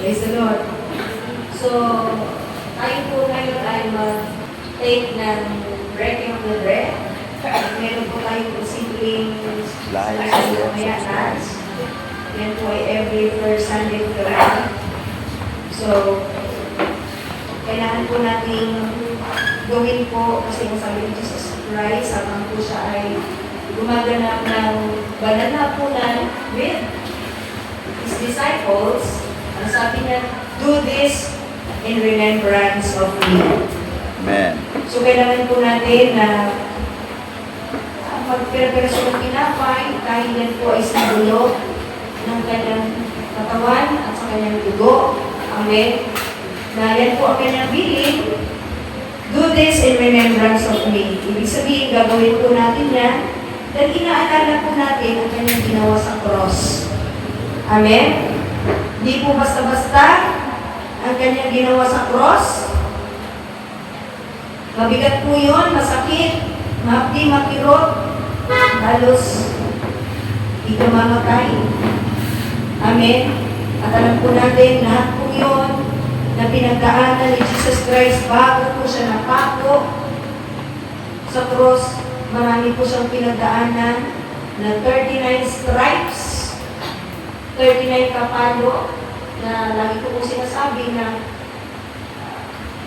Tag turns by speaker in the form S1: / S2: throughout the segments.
S1: Praise the Lord. So, tayo po ngayon ay mag-take ng breaking of the bread. Meron po tayo po simpleng slice o kaya nuts. Yan po ay every first Sunday of the month. So, kailangan po natin gawin po kasi yung sabi ni Jesus Christ, habang po siya ay gumaganap ng banal na hapunan with His disciples, ang sabi niya, do this in remembrance of me.
S2: Amen.
S1: So, kailangan po natin na magpira-piraso ng tinapay dahil yan po ay simbolo ng kanyang katawan at sa kanyang dugo. Amen. Na yan po ang kanyang bilin. Do this in remembrance of me. Ibig sabihin, gagawin po natin yan dahil inaalala po natin ang kanyang ginawa sa cross. Amen. Di po basta-basta ang kanyang ginawa sa cross. Mabigat po yun, masakit, mahapdi, makirot, halos di ka mamatay. Amen. At alam po natin, lahat po yun na pinagdaanan ni Jesus Christ bago po siya napako sa cross. Marami po siyang pinagdaanan na 39 stripes, 39 kapalo, na lagi ko po sinasabi na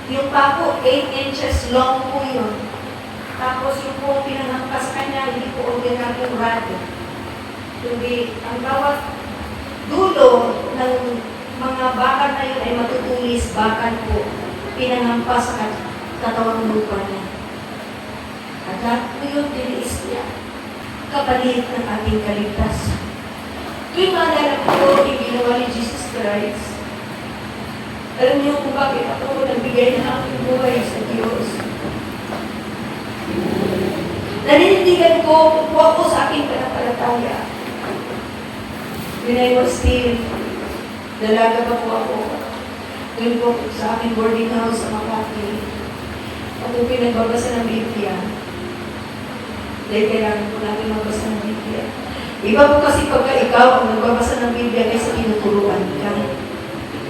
S1: yung pako, 8 inches long po yun. Tapos yung po pinanghampas kanya, hindi po ordinaryong rado. Kundi ang bawat dulo ng mga bakal na yun ay matutulis, bakal po, pinanghampas sa katawang lupa niya. At lahat po yun, tiniis niya, kapalit ng ating kaligtasan. Tuwing maalala ko yung ginawa ni Jesus Christ, alam niyo kung bakit ako nagbigay na aking buhay sa Diyos. Naninindigan ko kung ako sa aking pananampalataya. When I was still, dalaga pa po ako. Doon po sa aking boarding house sa Makati. Ako pinagbabasa ng Biblia. Dahil kailangan po natin magbasa ng Biblia. Iba po kasi pagka ikaw ang nagbabasa ng Biblia kaysa tinuturuan ka.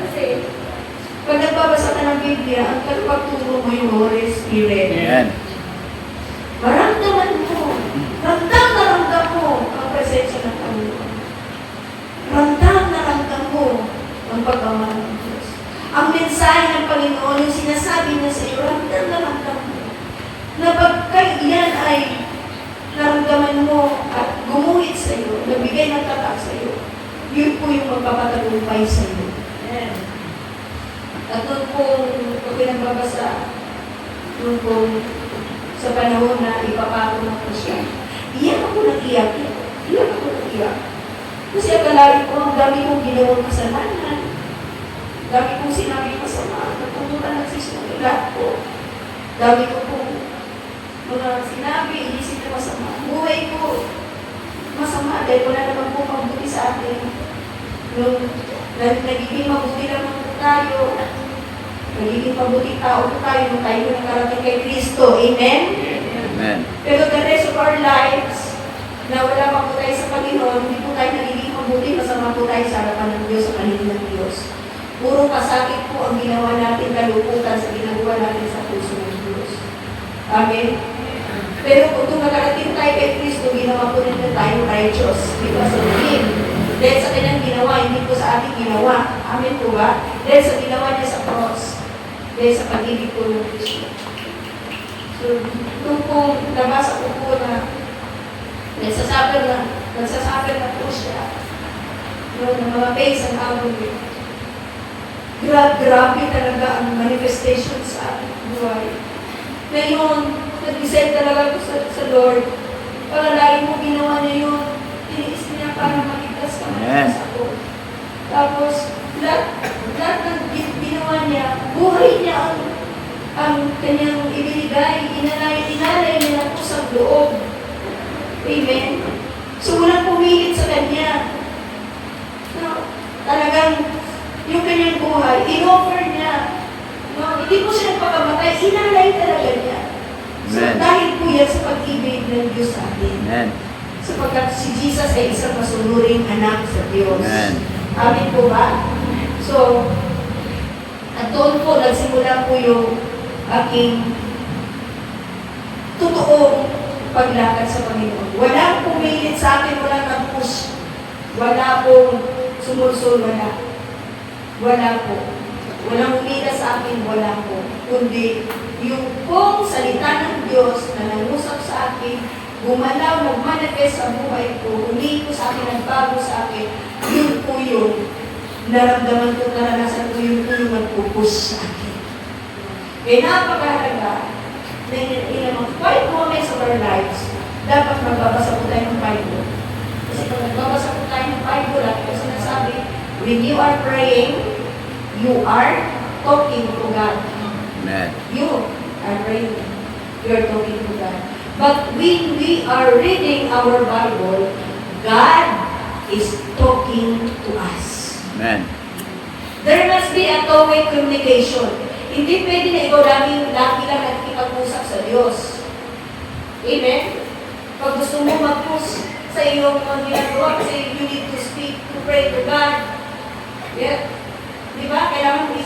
S1: Kasi, pag nagbabasa ka ng Biblia, ang pagturo mo yung Holy Spirit.
S2: Amen.
S1: Maramdaman mo, ramdam na ramdam mo ang presensya ng Panginoon. Ramdam na ramdam mo ang pagmamahal ng Diyos. Ang mensahe ng Panginoon, yung sinasabi niya sa iyo, ramdam na ramdam mo. Na pagka yan ay naramdaman mo at gumuhit sa iyo, nabigay ng tatak sa iyo, yun po yung magpapatagumpay sa iyo. Amen. At doon po, pag pinagbabasa, doon po, sa panahon na ipapako na po siya, iyak ako ng iyak. Iyak ako ng iyak. Kasi akalain ko, ang dami kong ginawang kasalanan. Dami kong sinabi masama. Nagpupunta nagsisunod ko. Dami ko po mga sinabi, inisip na masama. Buhay ko masama dahil wala naman po mabuti sa atin. Nung nagiging mabuti naman po tayo, nagiging mabuti tao po tayo nung tayo nakarating kay Kristo. Amen?
S2: Amen.
S1: Pero the rest of our lives, na wala pa po tayo sa Panginoon, hindi po tayo nagiging mabuti, masama po tayo sa harapan ng Diyos, sa paningin ng Diyos. Puro pasakit po ang ginawa natin, kaluputan sa ginagawa natin sa puso ng Diyos. Amen? Pero kung nakarating tayo kay Kristo, ginawa po nila tayo righteous because of Him. Dahil sa kanyang ginawa, hindi po sa ating ginawa. Amen po ba? Dahil sa ginawa niya sa cross. Dahil sa pag-ibig po ng Kristo. So, nung po nabasa ko po na nagsasuffer na po siya. Nung mga pace ang abon niya. Grabe talaga ang manifestation sa ating buhay. Ngayon, nag-decide talaga ko sa Lord. Palalain mo, ginawa niya yun. Tiniis niya para maligtas ka maligtas ako. Tapos, lahat ng ginawa niya, buhay niya ang kanyang ibinigay. Inalay niya na po sa loob. Amen? So, walang pumilit sa kanya. No, talagang yung kanyang buhay, in-offer niya. No, hindi po siya nagpakamatay, inalay talaga niya. So, dahil po yan sa pag-ibig ng Diyos sa atin.
S2: Amen.
S1: Sapagkat si Jesus ay isang masunuring anak sa Diyos.
S2: Amen.
S1: Amen po ba? So, at doon po, nagsimula po yung aking totoong paglakad sa Panginoon. Walang pumilit sa akin, walang nag-push. Wala pong sumulsul, wala. Wala po. Walang umila sa akin, wala po. Kundi yung pong salita ng Diyos na nangusap sa akin, gumalaw, nag-manifest sa buhay ko, humingi ko sa akin, nagbago sa akin, yun po yung naramdaman ko, naranasan ko, yun po yung nagpupush sa akin. Kaya napakahalaga na in a quiet moments of our lives, dapat magbabasa po tayo ng Bible. Kasi pag nagbabasa po tayo ng Bible, at ito sinasabi, when you are praying, you are talking to God.
S2: Amen.
S1: You are praying. You are talking to God. But when we are reading our Bible, God is talking to us.
S2: Amen.
S1: There must be a two-way communication. Hindi pwede na ikaw lagi lang nakikipag-usap sa Diyos. Amen? Pag gusto mo mag-push sa iyong ginagawa, kasi you need to speak, to pray to God. Yeah. Di ba? Kailangan mo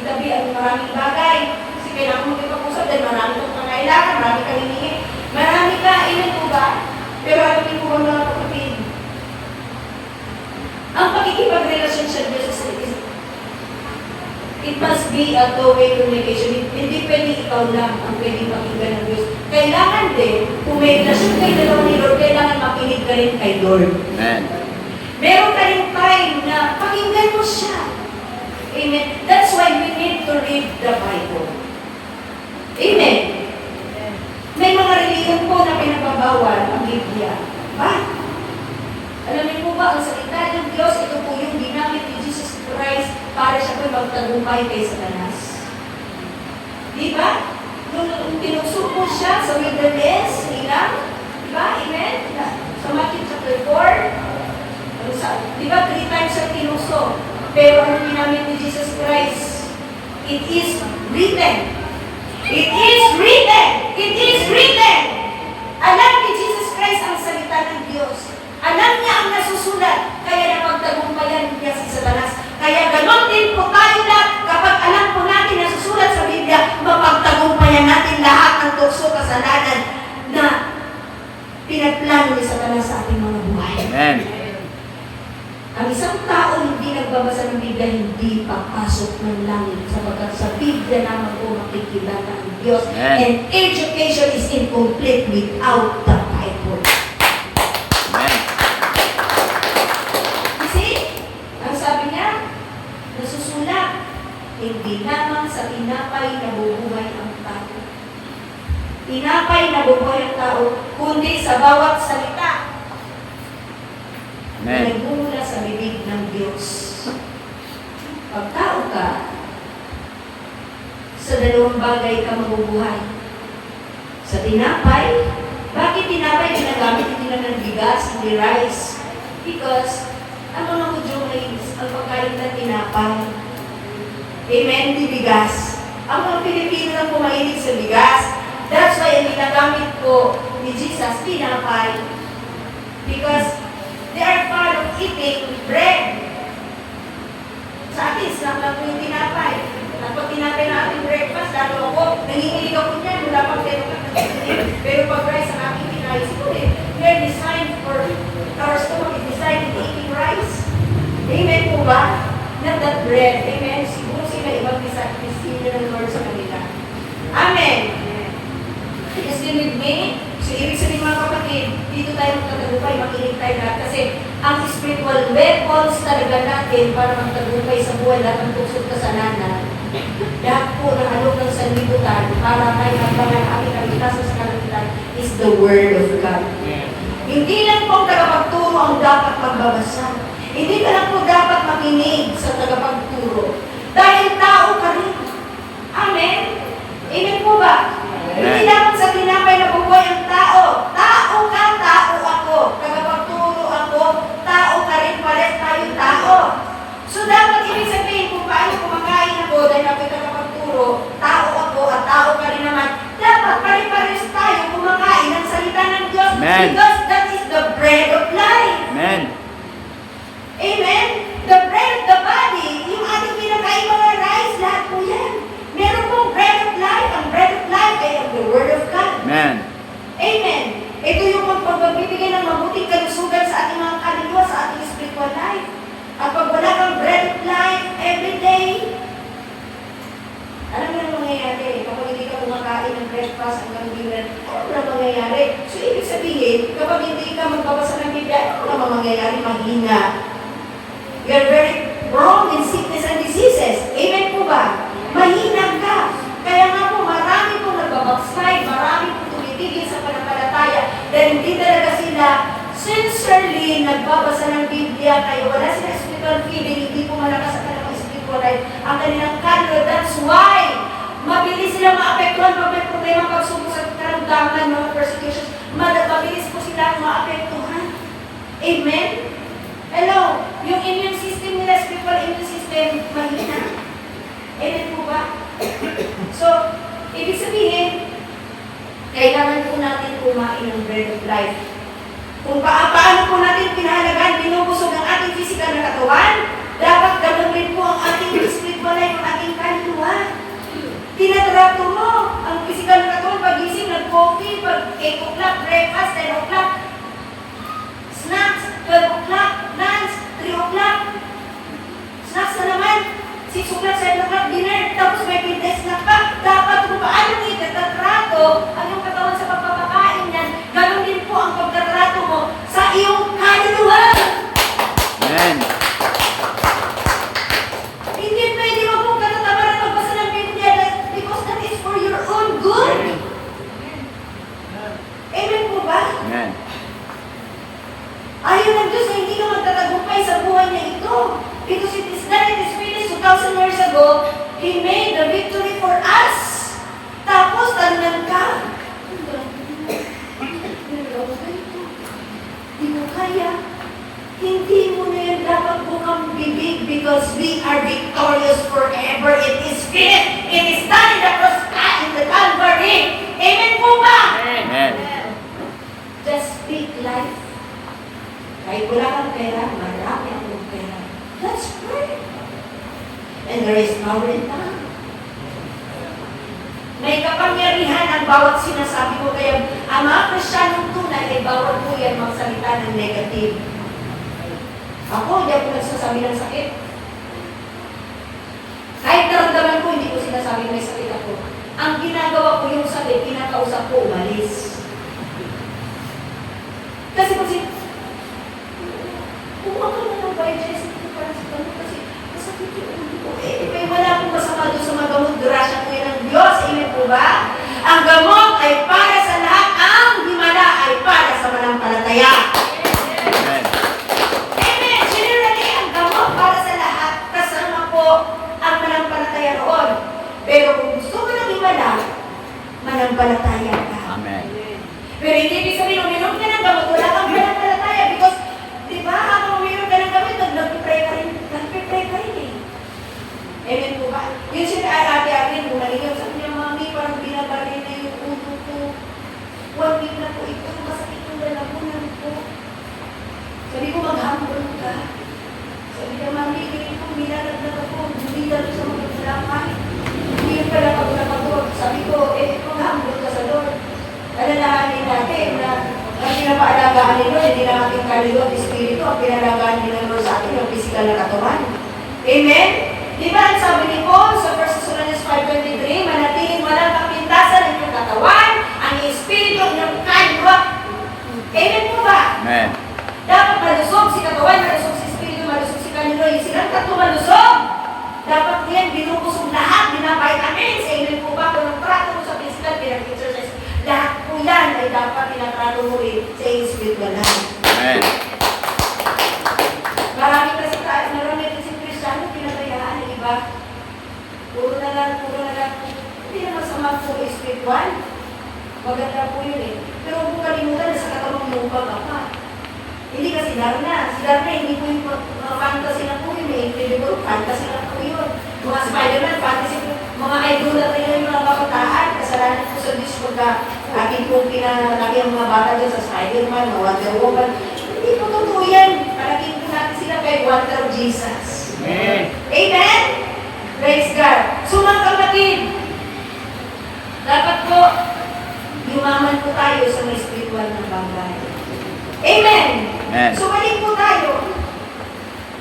S1: itabi ang maraming bagay. Kasi kailangan mo makipag-usap dahil marami kang pangailangan, marami kang hiningi. Marami ka, ilan po ba? Pero alam niyo po ba mga kapatid? Ang pakikipag-relasyon sa Diyos it must be a two-way communication. Hindi pwede ikaw lang ang pwedeng pakinggan ng Diyos. Kailangan din, kung may relasyon kayo dalawa ni Lord, kailangan makinig ka rin kay Lord.
S2: Amen.
S1: Meron ka rin time na pakinggan mo siya. Amen. That's why we need to read the Bible. Amen. May mga reliyon po na pinagbabawal ang Biblia. Ba? Alam niyo po ba, ang salita ng Diyos, ito po yung ginamit ni Jesus Christ para siya po magtagumpay kay Satanas. Di ba? Nung tinusok po siya sa wilderness, ilang? Di ba? Amen? Sa Matthew chapter 4, di ba? 3 times siya tinusok. Pero ano ginamit ni Jesus Christ? It is written. It is written. It is written. Alam ni Jesus Christ ang salita ng Diyos. Alam niya ang nasusulat, kaya napagtagumpayan niya si Satanas. Kaya ganon din po tayo lahat, kapag alam po natin nasusulat sa Biblia, mapagtagumpayan natin lahat ng tukso kasalanan na pinagplano ni Satanas sa ating mga buhay.
S2: Amen.
S1: Ang isang tao hindi nagbabasa ng Biblia, hindi papasok ng langit, sapagkat sa Biblia naman po makikilala ang Diyos.
S2: Amen.
S1: And education is incomplete without the Bible.
S2: Amen.
S1: Sabi niya, nasusulat, hindi lamang sa tinapay nabubuhay ang tao. Tinapay nabubuhay ang tao, kundi sa bawat salita na
S2: Amen.
S1: nagmumula sa bibig ng Diyos. Pag tao ka, sa dalawang bagay ka mabubuhay. Sa tinapay, bakit tinapay ginagamit hindi na ng bigas, hindi rice? Because ang mga Hudyo ay ang pagkain na tinapay. Amen? Di bigas. Ang mga Pilipino na pumahilig sa bigas. That's why ang ginagamit ko ni Jesus, tinapay. Because they are fond of eating bread. Sa atin, snack lang po yung tinapay. At pag tinapay na ating breakfast, lalo ako, nangingilig ako niyan, wala pang pero pag rice ang aking kinais ko they're designed for our stomach is designed in eating rice. Amen po ba? Not that bread. Amen. Siguro sila ibang design ng Lord sa kanila. Amen. Is still with me? So, ibig sabihin mga kapatid, dito tayo magtatagumpay, makinig tayo lahat. Kasi ang spiritual weapons talaga natin para magtagumpay sa buhay lahat ng tuksod kasalanan. Lahat po ng alok ng sanlibutan para tayo magbangan ang ating kaligtasan sa kalangitan is the Word of God. Hindi lang po ang tagapagturo ang dapat magbabasa. Hindi ka lang po dapat makinig sa tagapagturo. Dahil tao ka rin. Amen? Amen po ba? Hindi dapat sa tinapay na bubuhay ang tao. Tao ka, tao ako. Tagapagturo ako, tao ka rin, pares tayong tao. So dapat ibig sabihin kung paano kumakain ako dahil ako tagapagturo, tao ako at tao ka rin naman. Dapat pare-pares tayo kumakain ng salita ng Diyos.
S2: Amen.
S1: Because that is the bread of life.
S2: Amen.
S1: Amen? The bread of the body, yung ating life ang kanilang kaluluwa. That's why mabilis sila maapektuhan pag may problema, pagsubok sa karamdaman, mga persecutions. Mabilis po sila maapektuhan. Amen? Hello? Yung immune system nila, spiritual immune system, mahina. Amen po ba? So, ibig sabihin, kailangan po natin kumain ng bread of life. Kung paano po natin pinahalagaan, binubusog ang ating physical na katawan, dapat ganoon rin po ang ating spiritual life, ang ating kaluluwa. Tinatrato mo ang physical na katawan, pagising, nag-coffee, pag 8 o'clock, breakfast, 10 o'clock, snacks, 12 o'clock, lunch, 3 o'clock, snacks na naman, 6 o'clock, 7 o'clock, dinner, tapos may fitness na pa. Dapat kung paano itatrato ang iyong katawan sa pagpapakain niyan, ganoon din po ang pagtatrato mo sa iyong kaluluwa.
S2: Amen.
S1: Hindi pwede mo pong katatabaran magbasa ng Biblia because that is for your own good. Amen po ba?
S2: Amen.
S1: Ayaw ng Diyos na hindi ka magtatagumpay sa buhay niya ito. Because it is done, it is finished 2,000 years ago. He made the victory for us. Tapos, talunan ka. Hindi mo kaya. Hindi mo na yan dapat bukang bibig because we are victorious forever. It is finished. It is done in the cross, in the Calvary. Amen po ba?
S2: Amen.
S1: Just speak life. Kahit wala kang pera, marami akong pera. Let's pray. And there is power in tongue. May kapangyarihan ang bawat sinasabi ko. Kaya ang mga Kristiyanong tunay ay bawat po yan magsalita ng negative. Ako, hindi ako nagsasabi ng sakit. Kahit naramdaman ko, hindi ko sinasabi may sakit ako. Ang ginagawa ko yung sakit, kinakausap ko, umalis. Kasi kumuha ka na ng digest, kasi masakit yung ulo ko. May wala akong masama doon sa mga gamot. Grasya ko yan ng Diyos. Amen po ba? Ang gamot ay para sa lahat. Ang himala ay para sa manampalataya.
S2: Amen.
S1: Amen. Generally, ang gamot para sa lahat. Kasama po ang manampalataya roon. Pero kung gusto mo ng himala, manampalataya ka.
S2: Amen.
S1: Pero hindi ibig sabihin, uminom ka ng gamot, wala kang manampalataya. Because, di ba, habang uminom ka ng gamot, nagpipray ka rin. Nagpipray ka rin eh. Amen po ba? Yung ate-ate, kung naligaw sa kanya, mami, parang binabarin na yung ulo ko. 1 week na po ito, masakit yung lalamunan ko. Sabi ko, maghambol ka. Sabi niya, mami, ganyan po, nilalagdag ako, hindi dalo sa mga kailangan. Hindi yung pala pag-napagod. Sabi ko, maghambol ka sa Lord. Alalahanin natin na ang pinapaalagaan ni Lord, hindi lang ating kaluluwa at espiritu, ang pinalagaan ni Lord sa atin, yung physical na katawan. Amen? Di ba ang sabi ni Paul sa 1 Thessalonians 5:23, manatiling walang kapintasan ng iyong katawan, ang espiritu ng iyong kaluluwa. Amen po ba?
S2: Amen.
S1: Dapat malusog si katawan, malusog si espiritu, malusog si kaluluwa. Yung silang tatlo malusog. Dapat yan, binubusog lahat, binavitamins. Amen po ba? Kung ang trato mo sa physical, pinag-exercise, lahat po yan ay dapat pinatrato mo rin sa iyong spiritual life.
S2: Amen.
S1: Marami kasi tayo, marami din si Kristiyano, pinabayaan ng iba. Puro na lang. Hindi naman sama po spiritual. Maganda po yun eh. Pero huwag mo kalimutan na sa katawan mo ka pa. Hindi kasi Darna. Si Darna, hindi po yung mga fantasy na po yun eh. Hindi po, fantasy na po yun. Mga Spider-Man, fantasy po. Mga idol na rin yung mga kabataan. Kasalanan po sa Diyos pagka ating po pinalaki ang mga bata dyan sa Spider-Man, mga Wonder Woman. Hindi po totoo yan. Palagin po natin sila kay Wonder of Jesus.
S2: Amen.
S1: Amen? Praise God. So mga kapatid, dapat po, yumaman po tayo sa may spiritual na bagay. Amen?
S2: Amen.
S1: So balik po tayo.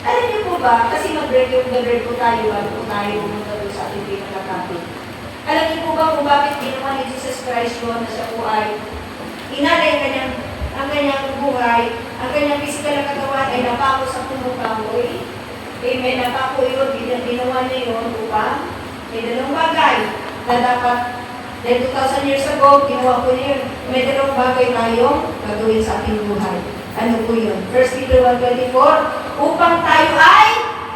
S1: Alam niyo po ba, kasi mag-break po tayo, bago po tayo pumunta doon sa ating pinaka-topic. Alam niyo po ba kung bakit ginawa ni Jesus Christ yun na siya po ay inalay ang kanyang buhay, ang kanyang physical na katawan ay napako sa punong kahoy. Amen, napako yun, ginawa niya yun upang may dalawang bagay na dapat, dahil 2,000 years ago, ginawa ko niya yun. May dalawang bagay tayong gagawin sa ating buhay. Ano po yun? 1 Peter 1:24, upang tayo ay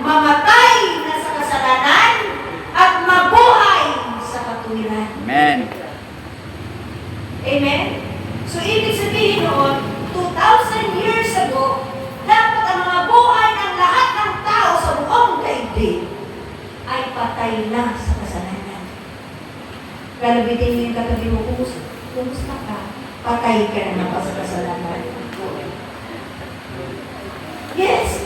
S1: mamatay na sa kasalanan ay patay na sa kasalanan. Galabitin mo yung katabi mo, kumusta ka? Patay ka na pa sa kasalanan. Yes!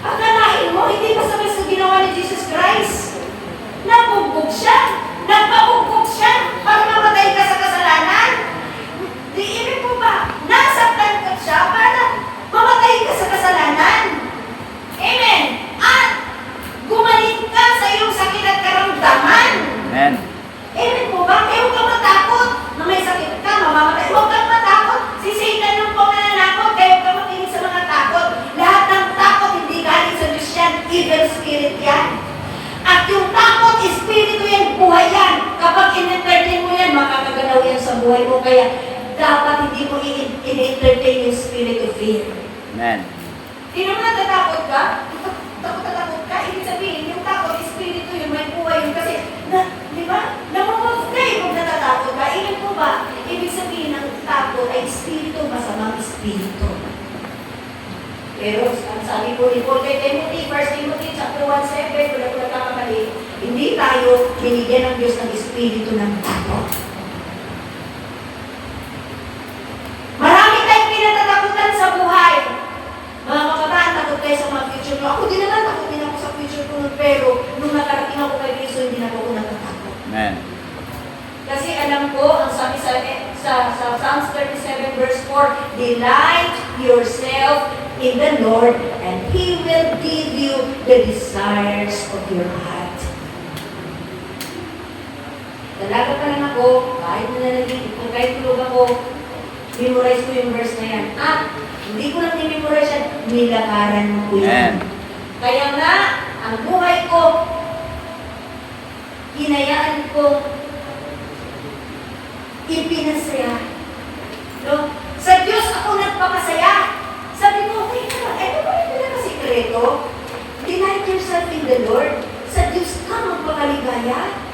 S1: Akalain mo, hindi pa sabay sa ginawa ni Jesus Christ. Nabugbog siya. Nagpabugbog siya para mamatay ka sa kasalanan. Di ibig mo ba? Nasaktan ka siya para mamatay ka sa kasalanan. Amen. At gumaling ka sa iyong sakit at karamdaman.
S2: Amen.
S1: Amen po ba? Kaya huwag kang matakot na may sakit ka, mamamatay. Huwag kang matakot. Si Satan yung pananakot, kaya huwag kang makinig sa mga takot. Lahat ng takot hindi galing sa Diyos yan. Evil spirit yan. At yung takot, espiritu yan, buhay yan. Kapag in-entertain mo yan, makakagalaw yan sa buhay mo. Kaya dapat hindi mo in-entertain yung spirit of fear.
S2: Amen.
S1: Sino mo natatakot ka? Takot ka? Ibig sabihin, yung takot, espiritu yun, may buhay yun. Kasi, di ba? Namumove ka kung natatakot ka. Ibig po ba? Ibig sabihin, ang takot ay espiritu, masamang espiritu. Pero, ang sabi po ni Paul kay Timothy, 1 Timothy chapter 1:7, wala ko nagkakamali, hindi tayo binigyan ng Diyos ng espiritu ng takot. Marami tayong pinatatakutan sa buhay. Mga kabataan, takot kayo sa mga future ko. Ako din naman, takot din ako sa future ko nun, pero nung nakarating ako kay Cristo, hindi na ako natatakot.
S2: Amen.
S1: Kasi alam ko, ang sabi sa Psalms 37 verse 4, delight yourself in the Lord, and He will give you the desires of your heart. Dalaga pa lang ako, kahit nananalig, kung kahit tulog ako, memorize ko yung verse na yan. At hindi ko lang ni-memorize yan, nilakaran mo ko yan.
S2: Amen.
S1: Kaya nga, ang buhay ko, hinayaan ko, ipinasaya. No? Sa Diyos ako nagpapasaya. Sabi ko, okay na, eto ba yung pinakasikreto? Delight yourself in the Lord. Sa Diyos ka magpakaligaya.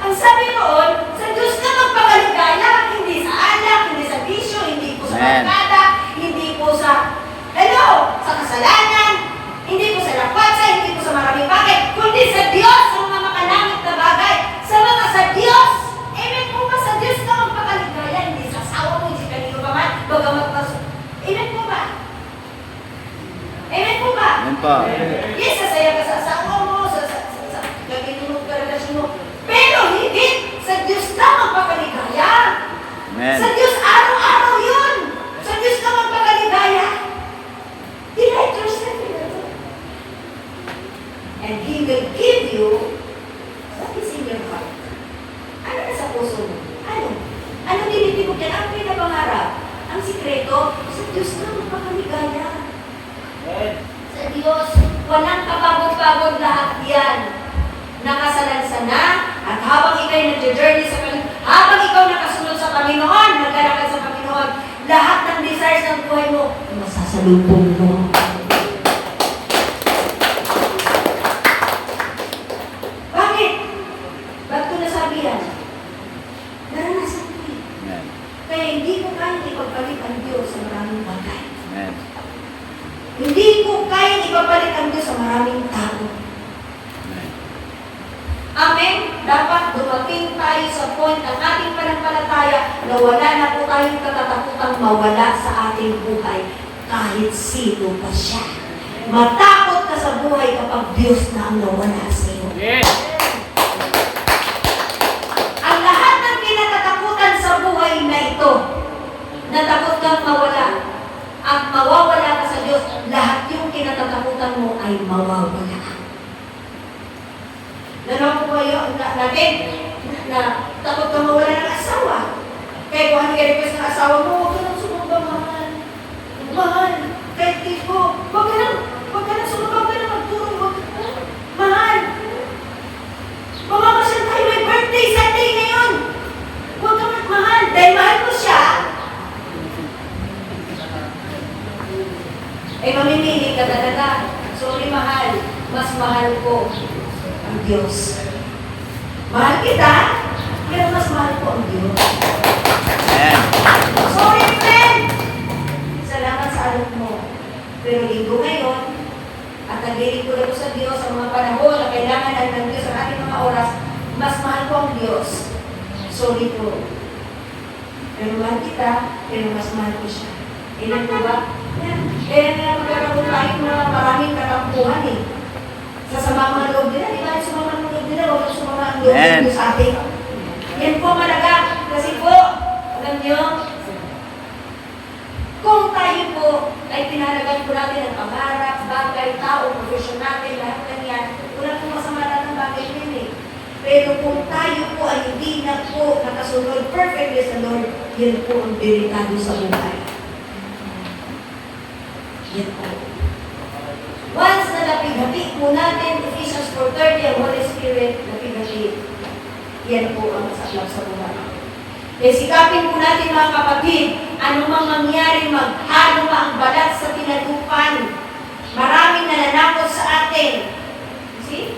S1: Ang sabi noon, sa Diyos ka magpakaligaya, hindi sa alak, hindi sa bisyo, hindi po sa
S2: Amen.
S1: pagkada, hindi po sa, sa kasalanan, hindi po sa lapatsa, hindi po sa maraming bagay, kundi sa Diyos, sa mga makalangit na bagay, sa Diyos. Amen po ba? Sa Diyos ka magpakaligaya, hindi sa asawa mo, hindi kanino pa man, bagamat mas. Amen po ba? Amen po ba?
S2: Amen po.
S1: Yes, sasaya ka sa asawa mo, sa kakinunog ka relasyon mo. Pero hindi, sa Diyos ka magpakaligaya.
S2: Amen.
S1: Sa Diyos araw-araw yun. Sa Diyos ka magpakaligaya. Delight yourself in the Lord. And He will give you what is in your heart. Ano na sa puso mo? Ano? Ano tinitibok yan? Ang pinapangarap? Ang sikreto, sa Diyos ka magpakaligaya. Sa Diyos, walang kapagod-pagod lahat yan. Nakasalansan na, at habang ikaw'y nag-journey sa habang ikaw nakasunod sa Panginoon, naglalakad sa Panginoon, lahat ng desires ng buhay mo, masasalubong mo. Bakit? Ba't ko nasabi yan? Naranasan ko eh.
S2: Amen.
S1: Kaya hindi ko kayang ipagpalit ang Diyos sa maraming bagay.
S2: Amen.
S1: Hindi ko kayang ipagpalit ang Diyos sa maraming tao.
S2: Amen.
S1: Amen? Dapat dumating tayo sa point ng ating pananampalataya na wala na po tayong katatakutang mawala sa ating buhay kahit sino pa siya. Matakot ka sa buhay kapag Diyos na ang nawala sa iyo.
S2: Yes.
S1: Ang lahat ng kinatatakutan sa buhay na ito, natakot kang mawala at mawawala ka sa Diyos, lahat yung kinatatakutan mo ay mawawala. Nanaw ko kayo natin na takot kang mawala ng asawa. Kaya kung ano i-request ng asawa mo, huwag ka nang sumamba, mahal. Mahal, kahit tipo, huwag ka nang sumamba, huwag ka nang magturo, mahal. Mamamasyal tayo, may birthday Sunday ngayon. Huwag ka mahal, dahil mahal mo siya. Eh, mamimili ka talaga. Sorry, mahal. Mas mahal ko ang Diyos. Mahal kita, pero mas mahal ko ang Diyos.
S2: Amen.
S1: Sorry, friend! Salamat sa alok mo. Pero linggo ngayon, naglilingkod ako sa Diyos sa mga panahon na kailangan ng Diyos sa ating mga oras, mas mahal ko ang Diyos. Sorry po. Pero mahal kita, pero mas mahal ko siya. Ilan po ba? Yan. Kaya nga magkakaroon tayo na maraming katampuhan eh. Sa sama mga loob nila, di ba? Sumama ang loob nila, huwag sumama ang loob
S2: Amen.
S1: nila sa atin. Yan po malaga. Kasi po, alam nyo, kung tayo po ay pinalagan po natin ang pangarap, bagay, tao, profesyon natin, lahat ng yan, wala pong masama na ng bagay yun eh. Pero kung tayo po ay hindi na po nakasunod perfectly sa Lord, yan po ang delikado sa buhay. Yan po. Once na napigati po natin, Ephesians 4:30, ang Holy Spirit, napigati. Yan po ang masaklap sa buhay. Kaya sikapin po natin mga kapatid, anumang mangyari, maghalo pa ang balat sa tinalupan. Maraming nananakot sa atin. See?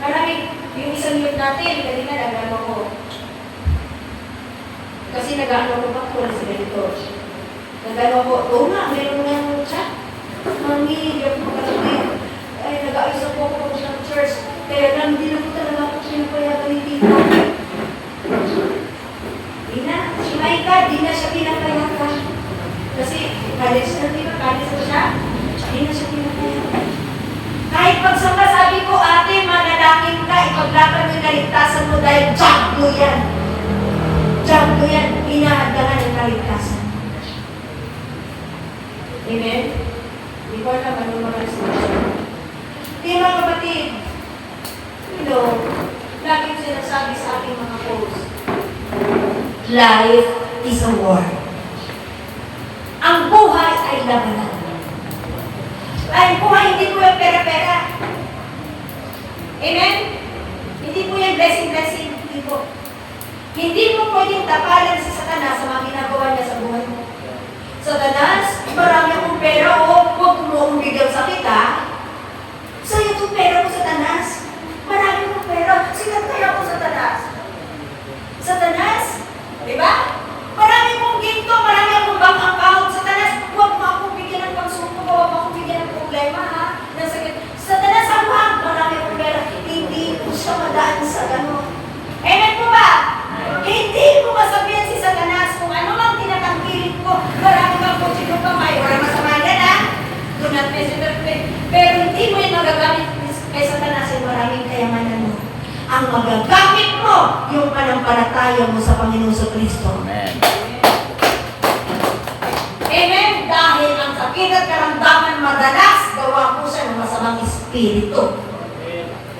S1: Maraming, yung isang youth natin, kanina nag-ano ko. Kasi nag-ano ko pa po sa ganito. Nag-ano ko, oo nga, meron nga ng chat. Mami, yung mga kapatid, ay nag-ayos ako ng church. Kaya lang, hindi na po talaga ako pinapayagan ni Tito. Di na, si Maika, di na siya pinapayagan. Kasi, college na, di ba? College na siya. Di na siya pinapayagan. Kahit pagsama sabi ko, ate, manalangin ka, ipaglaban yung kaligtasan mo dahil job mo yan. Job mo yan, pinahadalan ng kaligtasan. Amen? Hindi ko alam ano mga resolution. Kaya mga kapatid, laging sinasabi sa ating mga posts, life is a war. Ang buhay ay labanan. Ay, buhay hindi po yung pera-pera. Amen? Hindi po yung blessing-blessing. Hindi po. Hindi mo pwedeng tapalan si Satanas sa mga ginagawa niya sa buhay mo. Satanas, marami akong pera o huwag mo akong bigyan sa kita. Sa'yo itong pera ko, Satanas. Marami akong pera. Sikat kaya ako, Satanas. Satanas, di ba? Marami akong ginto, marami akong bank account. Satanas, huwag mo akong bigyan ng pagsuko, huwag mo akong bigyan ng problema, ha? Satanas, ang marami akong pera. Hindi po siya madaan sa gano'n. Amen po ba? Hindi mo masabihan si Satanas kung ano mang tinatangkilik ko. Marami kang kutsi ng pamay. Wala masama yan, ha? Do not mess with it. Pero hindi mo yung magagamit kay Satanas yung maraming kayamanan mo. Ang magagamit mo, yung panampalataya mo sa Panginoon sa Kristo.
S2: Amen.
S1: Amen? Dahil ang sakit at karamdaman madalas, gawa po siya ng masamang espiritu.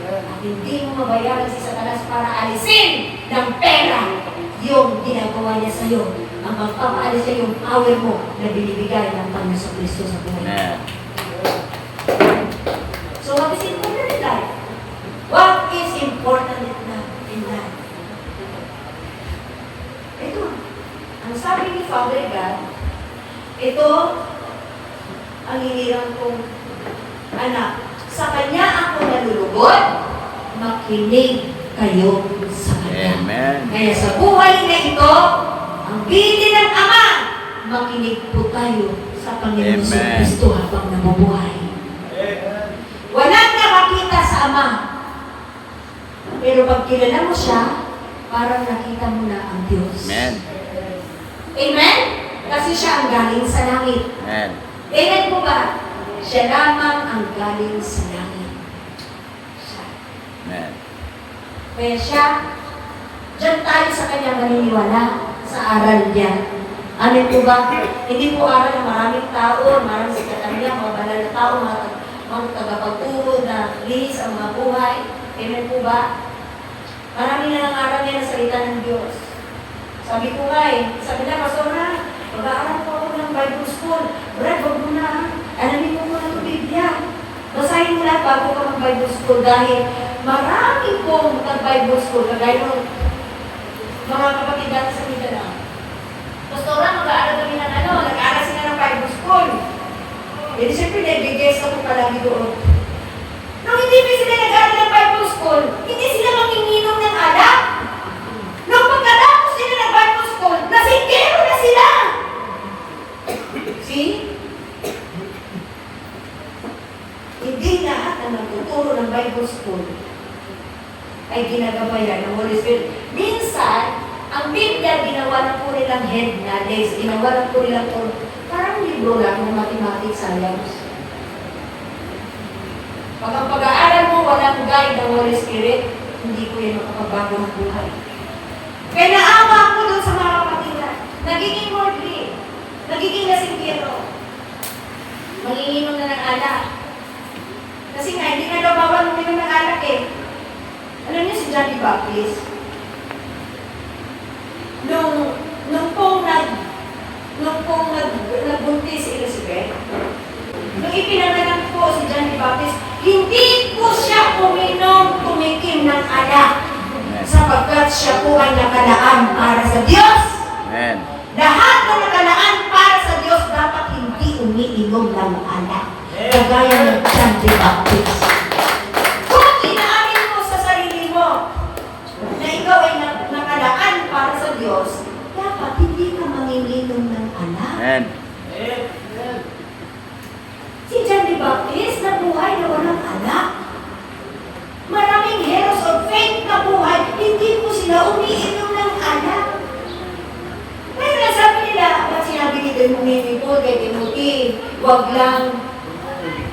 S1: At hindi mo mabayaran si Satanas para alisin ng pera yung ginagawa niya sa iyo. Ang magpapaalis niya yung power mo na binibigay ng Panginoon sa Kristo sa buhay.
S2: Amen.
S1: So what is important in life? What is important in life? Ito, ang sabi ni Father God, ito ang hinirang kong anak. Sa Kanya ako nalulugod, makinig kayo sa Kanya.
S2: Amen.
S1: Kaya sa buhay na ito, ang bilin ng Ama, makinig po tayo sa Panginoon sa
S2: Amen.
S1: Kristo habang nabubuhay. Walang nakakita sa Ama. Pero pag kilala mo siya, parang nakita mo na ang Diyos.
S2: Amen.
S1: Amen? Kasi siya ang galing sa langit.
S2: Amen.
S1: Amen po ba? Siya lamang ang galing sa langit. Siya.
S2: Amen.
S1: Kaya siya, dyan tayo sa kanya maniniwala sa aral niya. Amen po ba? Hindi po aral ng maraming tao, maraming sikatan niya, mga banal na tao, mga tagapagturo na lihis ang mga buhay. Amen po ba? Maraming nangangaral niya ng salita ng Diyos. Sabi ko nga sabi na, Pastor na, mag-aaral po ako ng Bible School. Brad, wag mo na, alamin mo muna ng Biblia. Basahin mo lahat bago ka mag-Bible School dahil marami pong nag-Bible School, kagaya ng mga kapatid dati sa Mindanao. Pastor na, mag-aaral kami ng nag-aaral sila ng Bible School. Eh, siyempre, nag-guest ako palagi doon. Nung hindi pa sila nag-aaral ng Bible School, hindi sila manginginom ng alak. Nung pagkatapos sila ng Bible School, nasingkero na sila. See? Hindi lahat na nagtuturo ng Bible School ay ginagabayan ng Holy Spirit. Minsan, ang Biblia, ginawa na po nilang head knowledge, ginawa na po nilang parang libro lang ng mathematics, science. Pag ang pag-aaral mo walang guide ng Holy Spirit, hindi ko yan makapagbago ng buhay. Kaya naawa ako doon sa mga kapatiran. Nagiging worldly, nagiging lasinggero, manginginom na ng alak. Kasi nga, hindi na daw bawal uminom ng alak eh. Alam niyo si John the Baptist? Nung pong nagbuntis si Elizabeth, nung ipinanganak po si John the Baptist, hindi po siya tumikim ng alak sapagkat siya po ay nakalaan para sa Diyos.
S2: Amen.
S1: Lahat na nakalaan para sa Diyos dapat hindi umiinom ng alak. Kagaya ng John the Baptist. Kung inaamin mo sa sarili mo na ikaw ay nakalaan para sa Diyos, dapat hindi ka manginginom ng alak.
S2: Amen.
S1: Si John the Baptist nabuhay na walang alak. Maraming heroes of faith na buhay, hindi po sila umiinom ng alak. Ngayon sabi nila, ba't sinabi ni Timothy kay Timothy, wag lang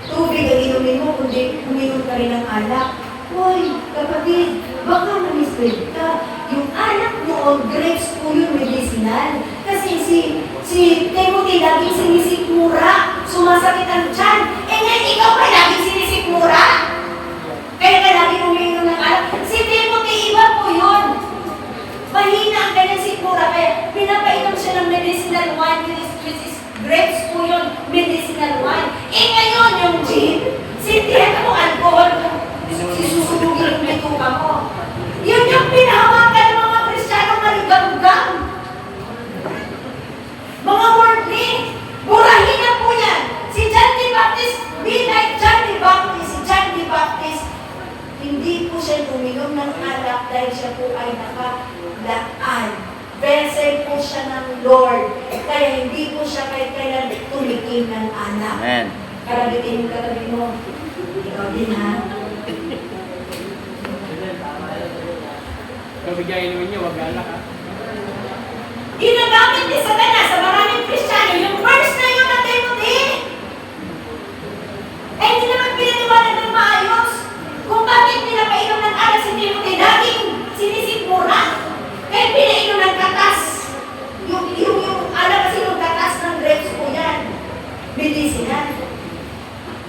S1: tubig ang inumin mo, kundi uminom ka rin ng alak. Hoy, kapatid, baka na-misread ka. Yung alak noon, grapes po yun, medicinal. Kasi si Timothy laging sinisikmura, sumasakit ang tiyan. Eh ngayon, ikaw pa laging sinisikmura? Kaya ka laging uminom ng alak. Si Timothy, iba po yun. Mahina ang kanyang sikmura, kaya pinapainom siya ng medicinal wine, which is grapes po yun, medicinal wine. Eh ngayon, yung gin, sintihan mo alcohol, susunugin yung bituka mo. Yun yung pinahawakan ng mga Kristiyano maligam-gam. Mga worldly, burahin na po yan. Si John the Baptist, be like John the Baptist. Si John the Baptist, hindi po siya uminom ng alak dahil siya po ay nakalaan. Vessel po siya ng Lord. Kaya hindi po siya kahit kailan tumikim ng alak.
S2: Amen.
S1: Karabitin yung katabi mo. Ikaw din ha.
S3: Kung bigyan inumin niyo, wag alak ha.
S1: Ginagamit ni Satanas sa maraming Kristiyano yung verse na yun na Timothy. Eh, hindi naman pinaniwanan ng maayos. Kung bakit pinapainom ng alak si Timothy, laging sinisikmura. Kaya pinainom ng katas. Yung alak kasi yung katas ng grapes po yan. Medicinal.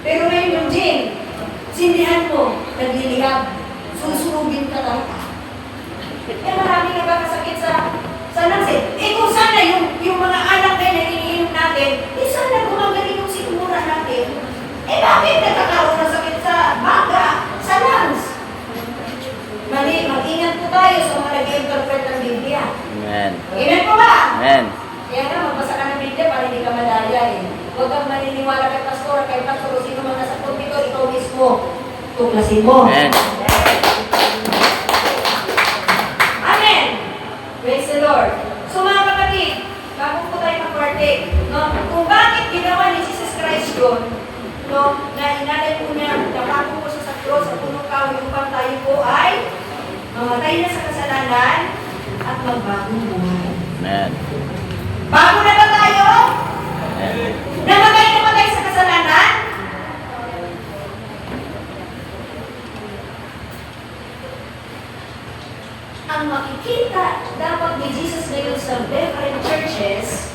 S1: Pero ngayon yung gin, sindihan mo, nagliliyab, susunugin ka talaga. Eh maraming nagkakasakit sa nansi. Eh kung sana yung mga alak kayo na iniinom natin, eh sana gumagaling yung sikmura natin. Eh bakit nagkakaroon ng sakit sa baga, sa lungs? Mali, mag-ingat po tayo sa mga nag-interpret ng Biblia.
S2: Amen.
S1: Amen po ba?
S2: Amen.
S1: Kaya nga, magbasa ka ng Biblia para hindi ka madaya eh. Huwag kang maniniwala kay pastor, sino man nasa pulpito, ikaw mismo. Tuklasin mo.
S2: Amen.
S1: Amen! Praise the Lord. So mga kapatid, bago po tayo mag-partake, no? Kung bakit ginawa ni Jesus Christ yun, no? Na inalay po niya, napako po siya sa cross, sa punong kahoy, upang tayo po ay mamatay na sa kasalanan at magbagong buhay.
S2: Amen.
S1: Bago na ba tayo?
S2: Amen.
S1: Namatay na ba tayo sa kasalanan? Ang makikita dapat ni Jesus ngayon sa different churches,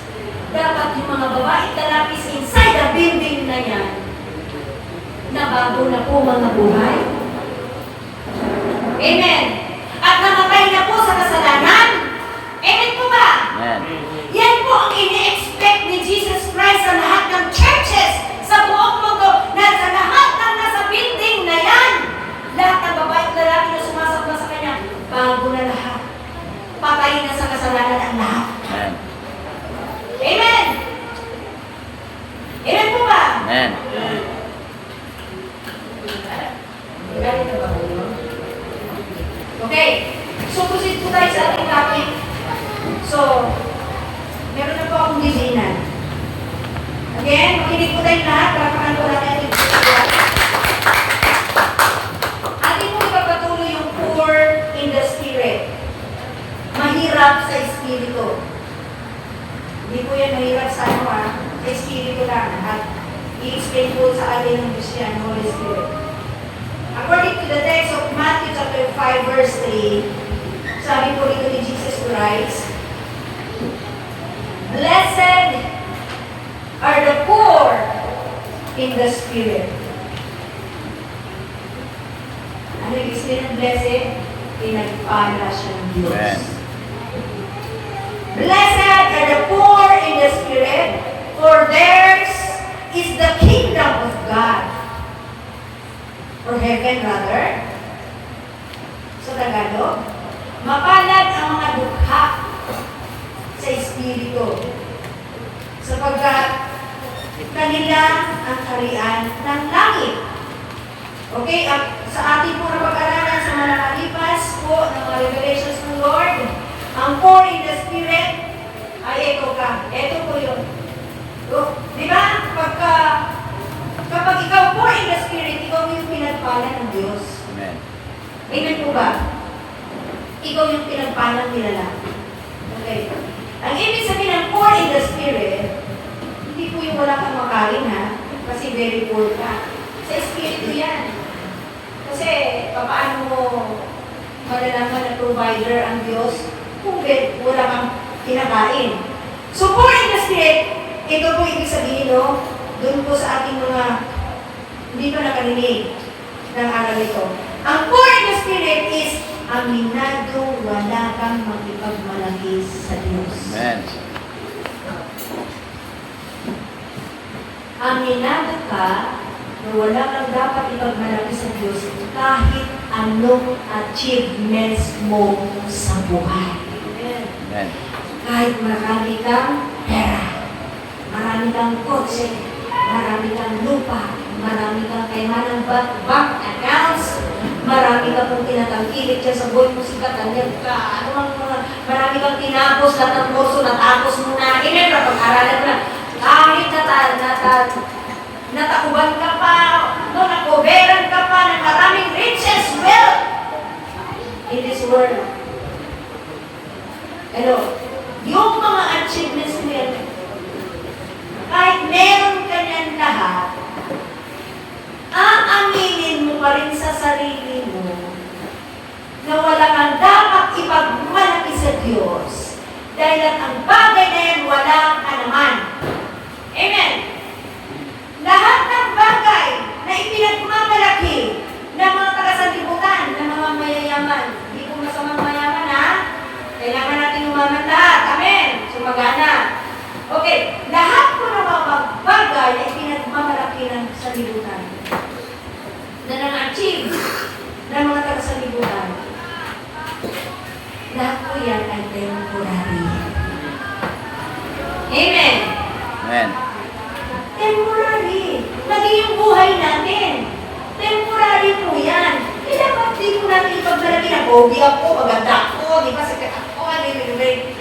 S1: dapat yung mga babae at lalaki inside the building na yan, na bago na po mga buhay. Amen. At namatay na po sa kasalanan. Amen po ba?
S2: Amen.
S1: Yan po ang ini-expect ni Jesus Christ sa lahat ng churches sa buong mundo, na sa lahat ng nasa building na yan, lahat ng babae at lalaki na sumasamba sa Kanya, bago na lahat. Patay na sa kasalanan ang lahat.
S2: Amen.
S1: Amen! Amen po ba?
S2: Amen.
S1: Galing na ba kayo? Okay. So, proceed po tayo sa ating topic. So, meron na po akong dizinan. Again, makinig po tayo lahat para pakanto natin yung 5 verse 3, sabi po dito ni Jesus Christ, "Blessed are the poor in the spirit." Ano yung spirit blessed? Pinagpala siya ng Diyos.
S2: Amen.
S1: Blessed are the poor in the spirit, for theirs is the kingdom of God. Or heaven rather. Sa Tagalog, mapalad ang mga dukha sa Espiritu, sapagkat kanila ang kaharian ng langit. Okay, at sa ating po na pag-aralan sa mga nakalipas po ng mga revelations ng Lord, ang poor in the spirit ay ito ka. Ito po yun. Di ba? Kapag ikaw poor in the spirit, ikaw yung pinagpala ng Diyos.
S2: Amen.
S1: Amen po ba? Ikaw yung pinagpalang nilala. Okay. Ang ibig sabihin ng poor in the spirit, hindi po yung wala kang makain ha, kasi very poor ka. Sa espiritu yan. Kasi paano mo malalaman na provider ang Diyos kung wala kang kinakain. So poor in the spirit, ito po ibig sabihin, no? Doon po sa ating mga hindi pa nakarinig ng aral ito. Ang poor in the spirit is aminado, wala kang makipagmalaki sa Diyos.
S2: Amen.
S1: Aminado ka na wala kang dapat ipagmalaki sa Diyos kahit anong achievements mo sa buhay.
S2: Amen.
S1: Kahit marami kang pera, marami kang kotse, marami kang lupa, marami kang kaymanang bank accounts, marami ka pong tinatangkilik dyan sa buhay mo, sikatanyag ka, marami kang tinapos, lahat ng kurso, natapos mo na, pag-aralan mo na, kahit natakuban ka pa, nakoberan ka pa, ng maraming riches, wealth in this world. Hello? Yung mga achievements mo yan, kahit meron ka niyan lahat, aaminin mo pa rin sa sarili mo na wala kang dapat ipagmalaki sa Diyos dahil ang bagay na yan wala ka naman. Amen? Lahat ng bagay na ipinagmamalaki ng mga taga-sanlibutan, ng mga mayayaman, hindi ko masamang mayaman ha, kailangan natin umaman lahat. Amen? Sumagana. Okay, lahat po ng mga bagay na ipinagmamalaki ng sanlibutan na nang-achieve ng mga taga-sanlibutan, lahat po yan ay temporary. Amen?
S2: Amen.
S1: Temporary. Lagi yung buhay natin. Temporary po yan. Dapat di po natin ipagmalaki na pogi ako, maganda ako, di ba, sakit ako,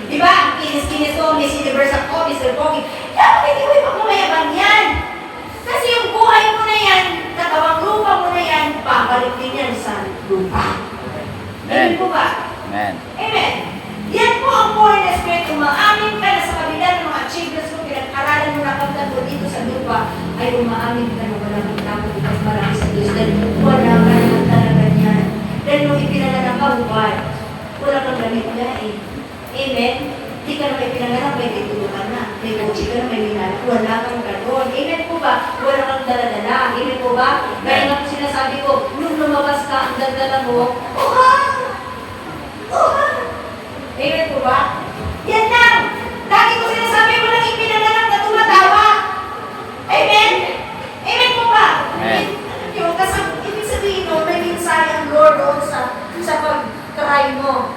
S1: di ba, ang kinis-kinis ko, Miss Universe ako, Mr. Pogi. Dapat hindi mo ipagmamayabang yan. Kasi yung buhay mo na yan, katawang lupa mo na yan, babalik din yan sa lupa. Amen po ba?
S2: Amen.
S1: Amen. Yan po ang poor in the spirit. Umaamin ka na sa kabila ng mga achievements mo, pinag-aralan mo, nakamtan mo dito sa lupa, ay umaamin ka na wala kang dapat ipagmalaki sa Diyos. Dahil wala ka naman talaga yan. Dahil nung ipinanganak ka, wala kang gamit na eh. Amen? Hindi ka na may pinanganak, may titulukan na. May kotse ka na, may minana. Wala kang gano'n. Amen po ba? Wala kang daladala. Amen po ba? Kaya nga po sinasabi ko, nung lumabas ka, ang daldala mo, Amen po ba? Yan lang! Lagi ko sinasabi mo lang ipinanganak na tumatawa. Amen? Amen po ba?
S2: Amen.
S1: Yung kasama, ibig sabihin mo, may mensahe ang Lord doon sa pag-try mo.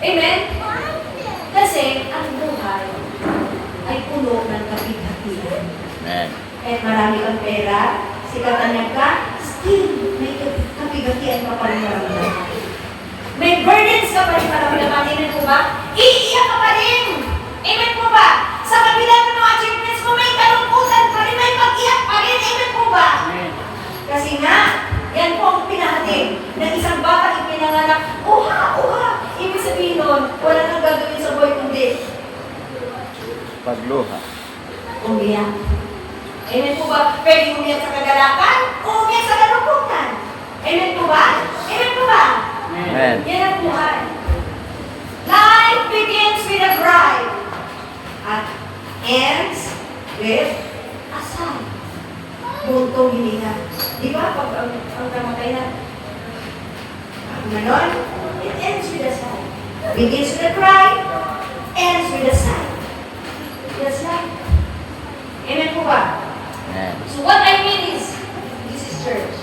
S1: Amen? Kasi ang buhay ay puno ng kapighatian.
S2: Amen.
S1: Kahit marami kang pera, sikatanyag ka, still may kapighatian pa pa rin maramdaman. May burdens ka pa rin maramdaman. Amen po ba? Iiyak ka pa rin. Amen po ba? Sa kabila ng mga achievements mo, may kalungkutan pa rin, may pag-iyak pa rin. Amen po ba?
S3: Amen.
S1: Kasi nga, yan po ang pinahatid ng isang bata ipinanganak. Uha! Ibig sabihin nun, wala nang gagawin sa buhay kundi
S2: Pagluha.
S1: umiyak. Amen po ba? Pwede umiyak sa kagalakan o umiyak sa kalungkutan. Amen po ba?
S2: Amen.
S1: Yan ang buhay. Life begins with a cry at ends with a sigh. Buntong hininga. Di ba? Pag ang kamatayan, ganon, it ends with a sigh. Begins with a cry, ends with a sigh. That's life. Amen po ba?
S2: Amen.
S1: So what I mean is, this is church.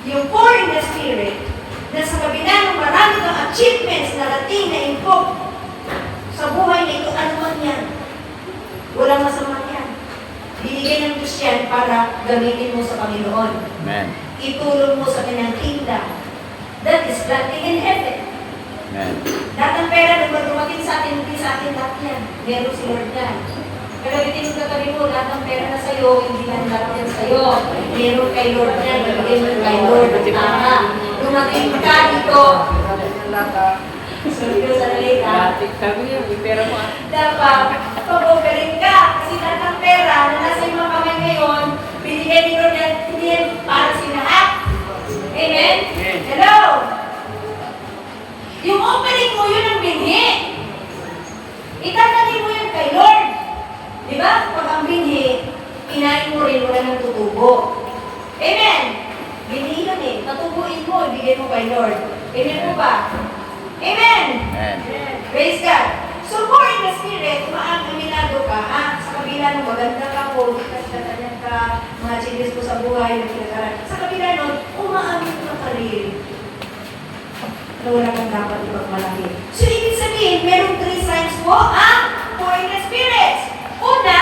S1: Yung poor in the spirit, na sa kabila ng marami kang achievements na dating na impok sa buhay na ito, ano man yan. Walang masama yan. Binigay ng Diyos yan para gamitin mo sa Panginoon.
S2: Amen.
S1: Itulong mo sa kanyang kingdom. That is planting in heaven.
S2: Amen.
S1: Lahat ng pera na dumating sa atin, hindi sa atin lahat yan. Meron si Lord yan. Pero bitin mo katabi mo, lahat ng pera na sa'yo, hindi lang lahat yan sa'yo. Meron kay Lord yan, bibigay mo kay Lord. Tama. Dumating ka dito. Sorry ko sa nalita.
S3: Dati sabi niya, may pera mo ah.
S1: Dapat, pag-offering ka. Kasi lahat ng pera na nasa iyong mga kamay ngayon, binigay ni Lord yan, hindi yan para sa lahat. Amen?
S3: Amen.
S1: Hello? Yung offering mo, yun ang binhi. Itatagin mo yun kay Lord. Di ba? Pag ang binhi, kinain mo rin, wala nang tutubo. Amen? Binhi yun eh. Tatubuin mo, ibigay mo kay Lord. Amen po ba? Amen?
S2: Amen.
S1: Praise God. So, more in the spirit, aminado ka, ha? Sa kabila ng maganda ka po, ikas-katanyan ka, mga changes mo sa buhay, na pinagaran. Sa kabila nun, umaamin ka ka rin. Na wala kang dapat ibang malaki. So, ibig sabihin, merong 3 signs po ang poor in the spirit. Una,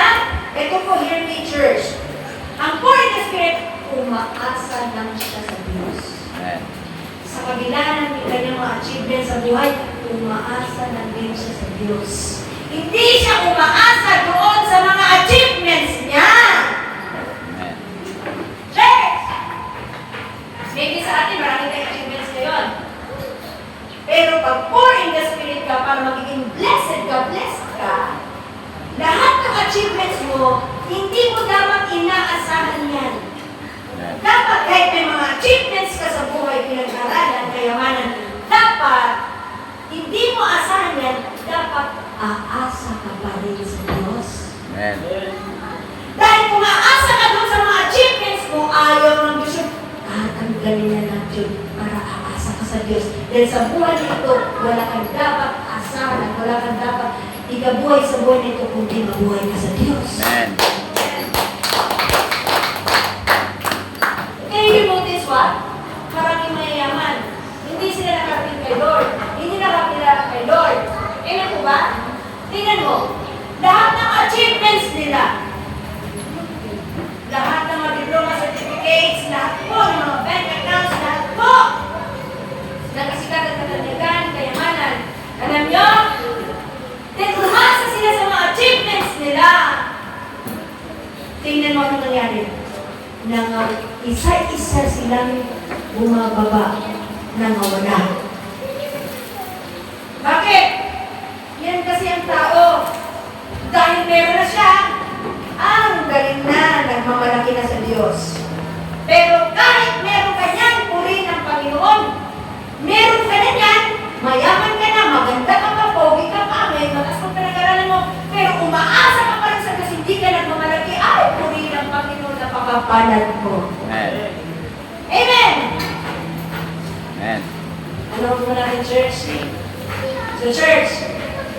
S1: ito po, hear me, church. Ang poor in the spirit, umaasa lang siya sa Diyos.
S2: Amen.
S1: Sa kabila ng kanyang mga achievements sa buhay, umaasa lang din siya sa Diyos. Hindi siya umaasa doon sa mga achievements niya.
S2: Amen.
S1: Church! Maybe sa atin, maraming tayong achievements ngayon. Pero pag poor in the spirit ka, para magiging blessed ka, lahat ng achievements mo, hindi mo dapat inaasahan yan.
S2: Amen.
S1: Dapat kahit may mga achievements ka sa buhay, pinag-aralan, kayamanan, dapat hindi mo asahan yan, dapat aasa ka pa rin sa Diyos.
S2: Amen.
S1: Dahil kung aasa ka doon sa mga achievements mo, ayaw ng Diyos yun, tatanggalin na natin para aasa ka sa Diyos. Dahil sa buhay nito, wala kang dapat asahan, wala kang dapat ikabuhay sa buhay nito, kundi mabuhay ka sa Diyos.
S2: Amen.
S1: Can you notice what? Maraming mayayaman. Hindi sila nakarating kay Lord. Hindi nakakilala kay Lord. Amen po ba? Tingnan mo. Lahat ng achievements nila, lahat ng mga diploma certificates, lahat po ng mga bank accounts, lahat po, nakasikat at katanyagan, kayamanan. Alam nyo? Then umasa sila sa mga achievements nila. Tingnan mo anong nangyari. Isa-isa silang bumababa, nangawala. Bakit? Yan kasi ang tao. Dahil meron na siya, ang galing na, nagmamalaki na sa Diyos. Pero kahit meron ka niyan, purihin ng Panginoon. Meron ka na niyan, mayaman ka na, maganda ka pa, pogi ka pa, may matas pang pinag-aralan mo, pero umaasa ka pa rin sa Diyos, hindi ka nagmamalaki, ay, purihin ng Panginoon na pagpapalan ko.
S2: Amen.
S1: Amen!
S2: Amen.
S1: Ano mo natin, church? So, church,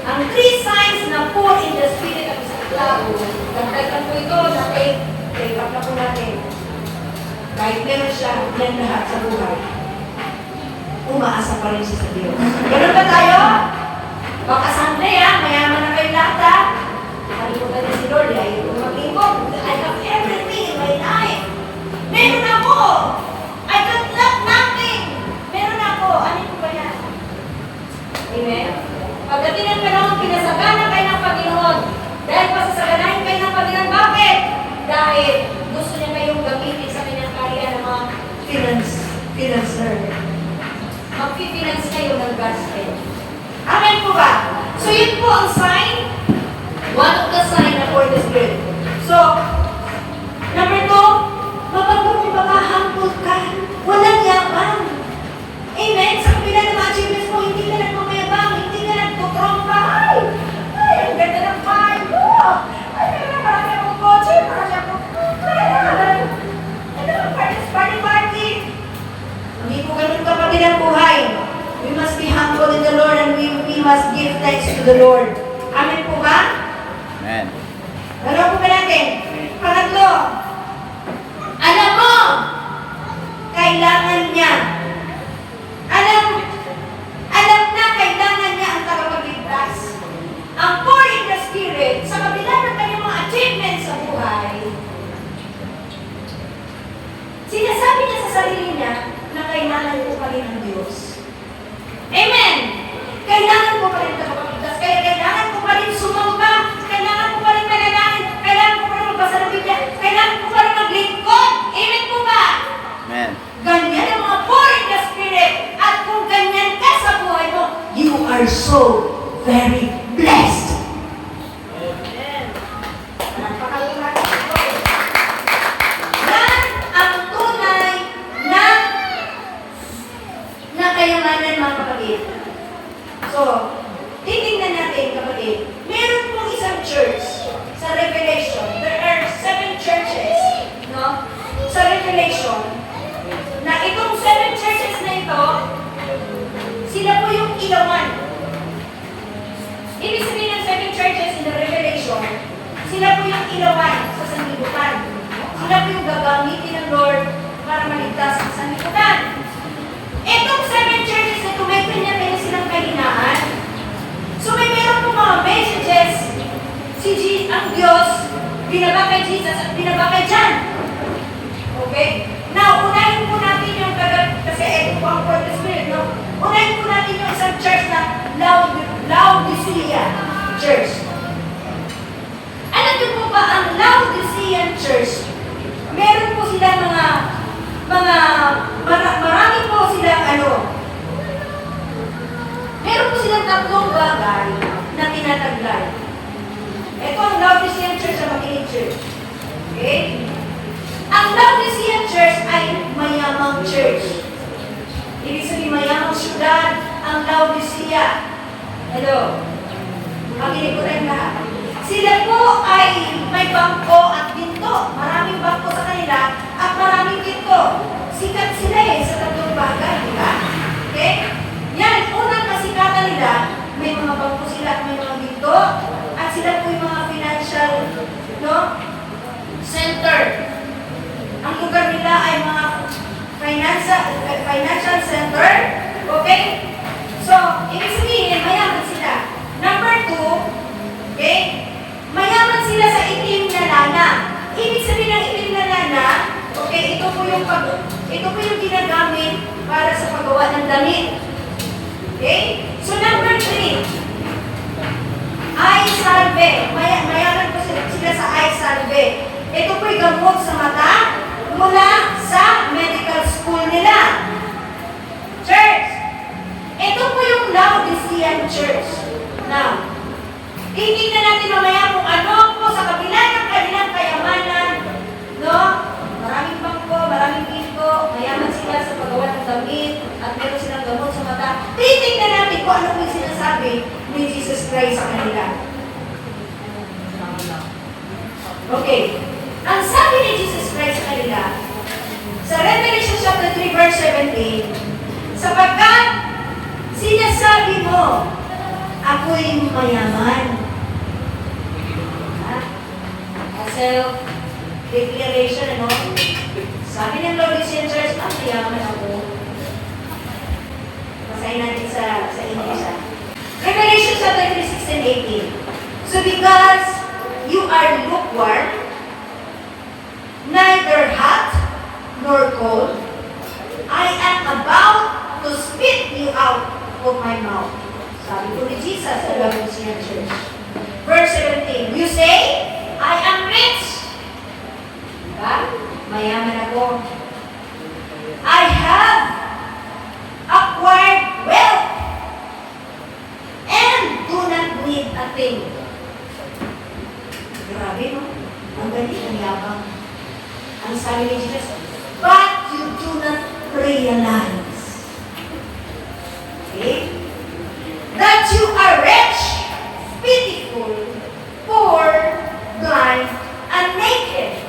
S1: ang 3 signs na poor in the spirit of isang tao, dagdagan po ito natin, take up na po natin. Kahit meron siya, yan lahat sa buhay. Umaasa pa rin siya sa Diyos. Ganun ba tayo? Baka someday, mayaman na kayo lahat, Kalimutan niya si Lord, ay mag-ingkong. I have everything in my life. Meron ako. I don't lack nothing. Meron ako. Ano po ba yan? Amen? Pagdating ng panahon, pinasagana kayo ng Panginoon. Dahil pasasaganahin kayo ng Panginoon. Bakit? Dahil gusto niya kayong gamitin sa kanyang karya ng mga financer. Mag-finance kayo ng gospel. Amen po ba? So yun po ang sign. One of the sign na for the Spirit. So, number 2, humble ka. Walang yaman. Amen? Sa must give thanks to the Lord. Amen po ba?
S2: Amen.
S1: Dalawa po ba natin? Pangatlo, alam mo, kailangan niya. Alam na kailangan niya ang tagapagligtas. Ang poor in the spirit, sa kabila ng kanyang mga achievements sa buhay, sinasabi niya sa sarili niya na kailangan ko pa rin ang Diyos. Amen! Kailangan ko pa rin tagapagligtas. Kaya kailangan ko pa rin sumamba. Kailangan ko pa rin manalangin. Kailangan ko pa rin magbasa ng Biblia. Kailangan ko pa rin maglingkod. Amen po ba?
S2: Amen.
S1: Ganyan ang mga poor in the spirit. At kung ganyan ka sa buhay mo, you are so very blessed. Amen. Napakalulat ito. Yan ang tunay na kayamanan, mga kapatid. So, titingnan natin, kapatid. Meron pong isang church sa Revelation. There are 7 churches, no? Sa Revelation, na itong 7 churches na ito, sila po yung ilawan. Ibig sabihin ng 7 churches in the Revelation, sila po yung ilawan sa sanlibutan. Sila po yung gagamitin ng Lord para maligtas ang sanlibutan. Itong 7 churches na ito, may kanya-kanya silang kahinaan. So may meron po mga messages, ang Diyos, binaba kay Jesus at binaba kay John. Okay? Now, unahin po natin yung kasi ito po ang Word of Spirit, no? Unahin po natin yung isang church na Laodicea Church. Alam niyo po ba, ang Laodicean Church, meron po sila marami po silang meron po silang 3 bagay na tinataglay. Ito ang Laodicean Church sa Makinig Church. Okay? Ang Laodicean Church ay mayamang church. Ibig sabihin, mayamang syudad ang Laodicea. Hello? Makinig ko rin lahat. Sila po ay may bangko at ginto. Maraming bangko sa kanila at maraming ginto. Sikat sila sa 3 bagay, di ba? Okay? Yan, unang kasikatan nila, may mga bangko sila at may mga ginto. At sila po yung mga financial, center. Ang lugar nila ay mga financial center. Okay? So, ibig sabihin, mayaman sila. Number 2, okay? Mayaman sila sa itim na lana. Ibig sabihin ng itim na lana, okay, ito po yung ginagamit para sa paggawa ng damit. Okay? So, number 3, eye salve. Mayaman po sila sa eye salve. Ito po'y gamot sa mata mula sa medical school nila. Church, ito po yung Laodicean Church. Now, titignan natin mamaya kung ano po sa kabila ng kanilang kayamanan, no? Maraming bangko, maraming ginto, mayaman sila sa paggawa ng damit, at meron silang gamot sa mata. Titignan natin kung ano po yung sinasabi ni Jesus Christ sa kanila. Okay. Ang sabi ni Jesus Christ sa kanila, sa Revelation chapter 3 verse 17, sapagkat sinasabi mo, ako'y mayaman. Self-declaration, Sabi ng Laodicean Church, mayaman ako. Basahin natin sa English. Revelation chapter 3, 16, 18. So because you are lukewarm, neither hot nor cold, I am about to spit you out of my mouth. Sabi po ni Jesus sa Laodicean Church. Verse 17, you say, I am rich. Diba? Mayaman ako. I have acquired wealth and do not need a thing. Grabe, no? Ang galing, ang yabang. Ang sabi ni Jesus, but you do not realize, okay, that you are rich, pitiful, poor, blind, and naked.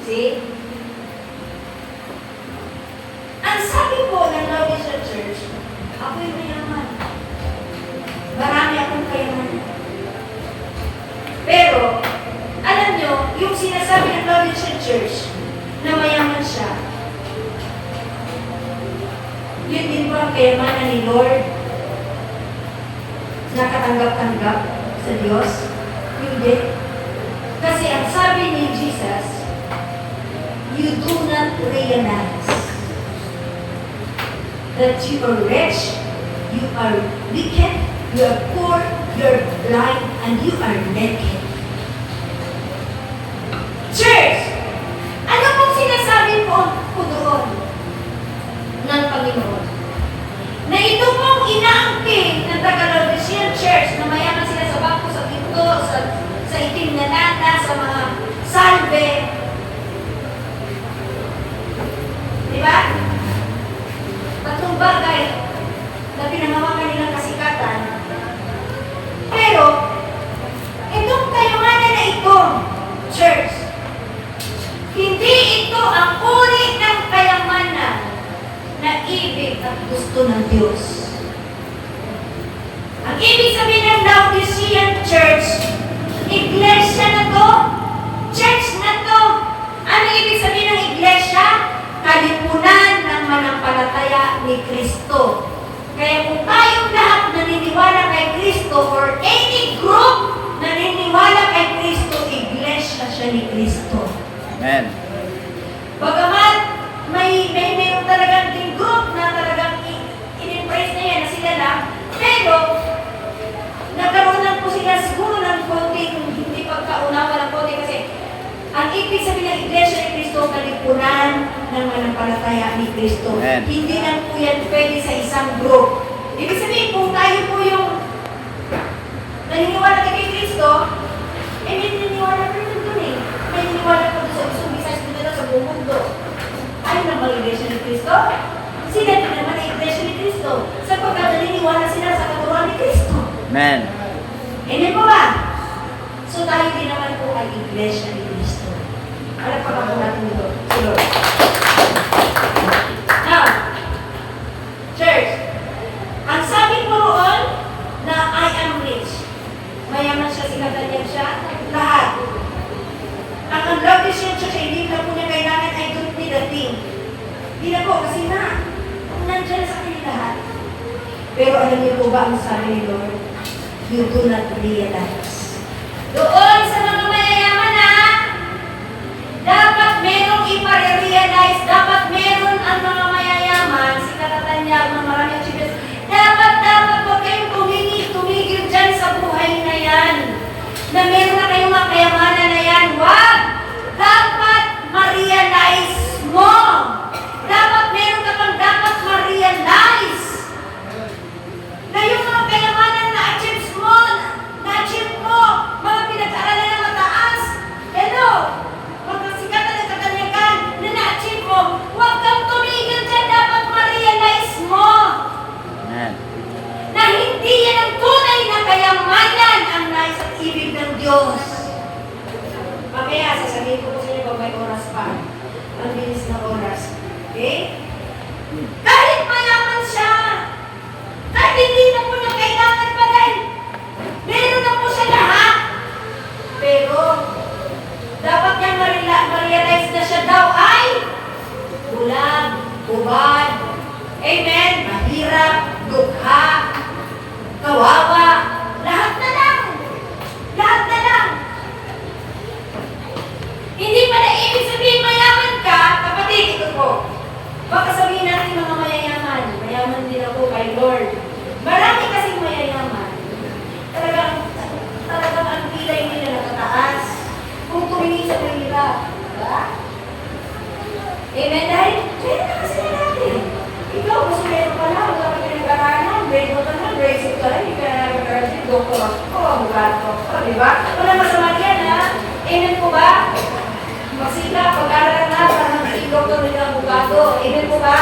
S1: See? Ang sabi po ng Laodicean Church, ako'y mayaman. Pero, alam nyo, yung sinasabi ng Laodicean Church na mayaman siya, yun din ba ang kayamanan ni Lord na katanggap-tanggap sa Diyos? Hindi. Kasi ang sabi ni Jesus, you do not realize that you are rich, you are wicked, you are poor, you are blind, and you are naked. Church, ano pong sinasabi po doon ng Panginoon? Na ito pong inaangking ng Tagalog-Christian Church na mayaman sila sa bangko, sa pinto, sa itim na lata, sa mga salve. Diba? Tatlong bagay na pinangawakan nilang kasikatan. Pero, itong kayamanan na ito, church, hindi ito ang uri ng kayamanan na ibig at gusto ng Diyos. Ang ibig sabihin ng Laodicean Church, iglesia na to, church na to. Ano ibig sabihin ng iglesia? Kalipunan ng manampalataya ni Kristo. Kaya kung tayong lahat naniniwala kay Kristo or any group naniniwala kay Kristo, iglesia siya ni Kristo.
S2: Amen.
S1: Bagamat mayroon talagang din group na talagang in-embrace na yan na sila lang, pero nagkaroon lang po sila siguro ng konting hindi pagkaunawa ng konting kasi ang ibig sabihin ng iglesia ni Kristo, kalipunan ng manampalataya ni Kristo.
S2: Amen.
S1: Hindi lang po yan pwede sa isang group. Ibig sabihin, kung tayo po yung naniniwala kay Kristo, may naniniwala pa rin doon eh. May naniniwala pa doon sa isang bisayas dito sa buong mundo. Ano na ba iglesia ni Kristo? Sila din naman ang iglesia ni Kristo. Sapagkat naniniwala sila sa katuruan ni Kristo.
S2: Amen.
S1: Hindi po ba? So tayo din naman po ay iglesia ni Kristo. Alam pa po natin ito, si Lord. Now, church, ang sabi po roon na I am rich. Mayaman siya, sinaganyan siya, lahat. Ang Laodicean Church, hindi na po niya kailangan, I don't need a thing. Hindi na po, kasi nandyan sa akin lahat. Pero alam niyo po ba ang sabi ni Lord? You do not realize. Doon sa mga mayayaman na, dapat merong ipare-realize, dapat meron ang mga mayayaman, si Katatanyag, mga maraming achievements, dapat huwag kayong tumigil dyan sa buhay na yan. Na meron na kayong mga kayamanan na yan. Wag! Dapat ma-realize mo. Dapat meron ka pang dapat ma-realize na yung mga kayamanan na achieve mo, mga pinag-aaralan na mataas. Hello! Mga sikatan na katanyagan na na-achieve mo, huwag kang tumigil dyan, dapat ma-realize mo.
S2: Amen.
S1: Na hindi yan ang tunay na kayamanan ang nais at ibig ng Diyos. Mamaya, sasabihin ko po sa inyo pag may oras pa. Ang bilis na oras. Okay? Kahit mayaman siya, kahit hindi na po niya kailangan pa rin, meron na po siya lahat. Pero, dapat niyang ma-realize na siya daw ay bulag, ubad, amen, mahirap, dukha, kawawa, lahat na lang. Lahat na lang. Hindi pala ibig sabihin mayaman ka, kapatid, ito po. Baka sabihin natin mga mayaman din ako kay Lord. Marami kasing mayayaman. Talagang ang pilay nila nakataas. Kung tumingin sa mahirap. Diba? Amen, dahil kaya na kasi natin. Ikaw, gusto meron ka na, huwag ka pinag-aralan, grade 1 ka na, grade 6 ka na, hindi ka na nag-graduate, doktor ako, abogado ako, di ba? Wala masama yan, ha? Amen po ba? Magsika, pag-aralan na, para maging doktor nila abogado. Amen po ba?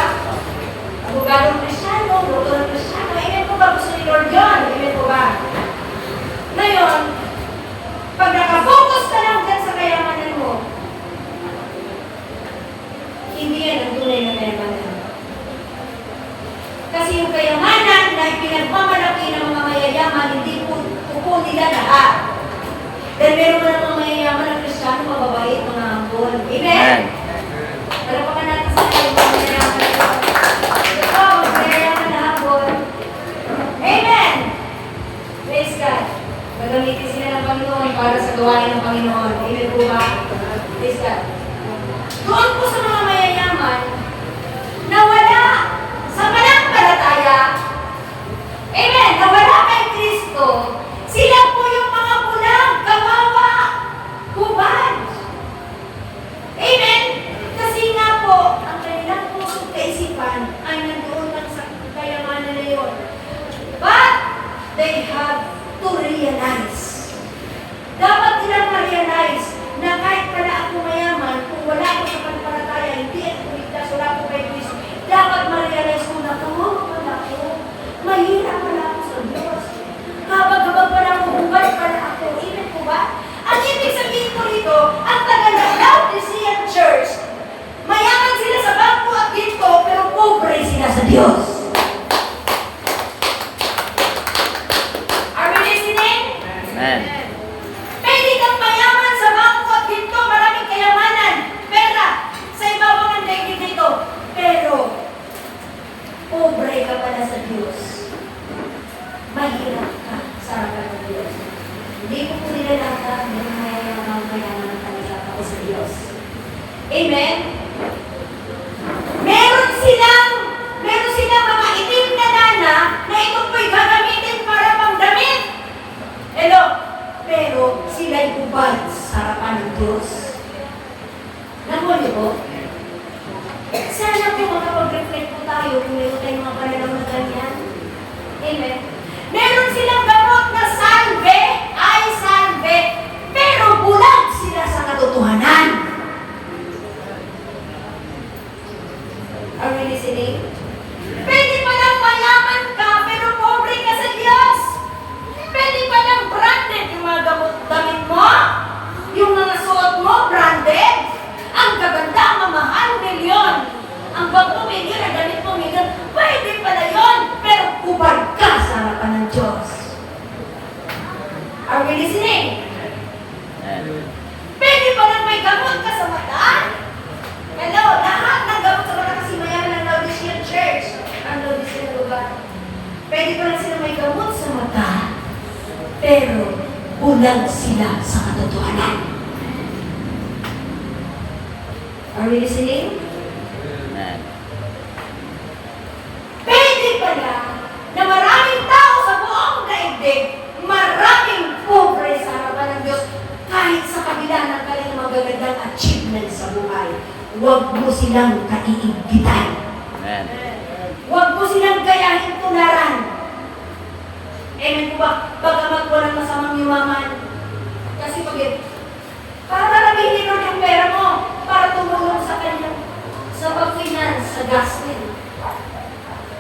S1: Abogado ng Kristyano, doktor ng Kristyano. Amen po ba? Gusto ni Lord yun. Amen po ba? Ngayon, pag nakafocus ka lang dyan sa kayamanan mo, hindi yan ang tunay na kayamanan. Kasi yung kayamanan na ipinagmamalaki ng mga mayayaman, hindi po nila lahat. Dahil meron mo ng mga mayayaman na Kristiyano, mababait, mga ambon. Amen? Malapakan natin sa kayo, mga mayayaman na ambon. Ito, mga mayayaman na ambon. Amen! Praise God. Gagamitin sila ng Panginoon para sa gawain ng Panginoon. Amen po ba? Praise God. Doon po sa mga mayayaman na wala sa pananampalataya, amen, na wala kay Kristo, sila po yung mga bulag, kawawa, hubad. Amen? Kasi nga po, ang kanilang pusong kaisipan ay nandoon lang sa kayamanan na yun. But, they have to realize. Dapat nilang ma-realize na kahit pala ako mayaman, kung wala ako sa pananampalataya, hindi ako kuligtas, wala ako kay Kristo, dapat ma-realize ko na kawawa pala ako. Mahirap pala ako sa Diyos. Habag-habag pala ako, hubad pala ako. Amen po ba? Ang ibig sabihin ko rito, ang taga ng Laodicean Church, mayaman sila sa bangko at dito, pero pobre sila sa Diyos. Are we listening?
S2: Amen.
S1: Pwede kang mayaman sa bangko at dito, maraming kayamanan, pera, sa ibabaw ng daigdig nito. Pero, pobre ka pala sa Diyos. Mahirap ka sa harapan ng Diyos. Hindi ko po nilalata ng mayaman ng kanila ako sa Diyos. Amen? Meron silang mga itim na lana na ito po'y gagamitin para pangdamit. Hello? Pero sila'y ubad sa harapan ng Diyos. Nakuha niyo po? Sana po makapag-reflect po tayo kung meron tayong mga pananaw na ganyan. Amen? Meron silang gamot na salve, pero bulag sila sa katotohanan. Are we listening? Pwede palang mayaman ka, pero pobre ka sa Diyos. Pwede palang branded yung mga gamot-damit mo, yung mga suot mo, branded. Ang gaganda, ang mamahal, milyon. Ang bangko, milyon, ang damit mo, milyon. Pwede pala yun, pero ubad ka sa harapan ng Diyos. Are we listening?
S2: Amen.
S1: Pwede palang may gamot ka sa mata. Hello, lahat ng gamot sa mata kasi mayaman ng Laodicean Church. Ang Laodicean lugar. Pwede palang sila may gamot sa mata, pero bulag sila sa katotohanan. Are we listening?
S2: Amen.
S1: Pwede pala na maraming tao sa buong daigdig, maraming pobre sa harapan ng Diyos, kahit sa kabila ng kanilang magagandang achievements sa buhay. Huwag mo silang kaiigitan.
S2: Amen.
S1: Huwag mo silang gayahin tularan. Amen po ba? Bagamat walang masamang yumaman. Kasi para nabili nun yung pera mo, para tumulong sa kanya, sa pag-finance, sa gastin.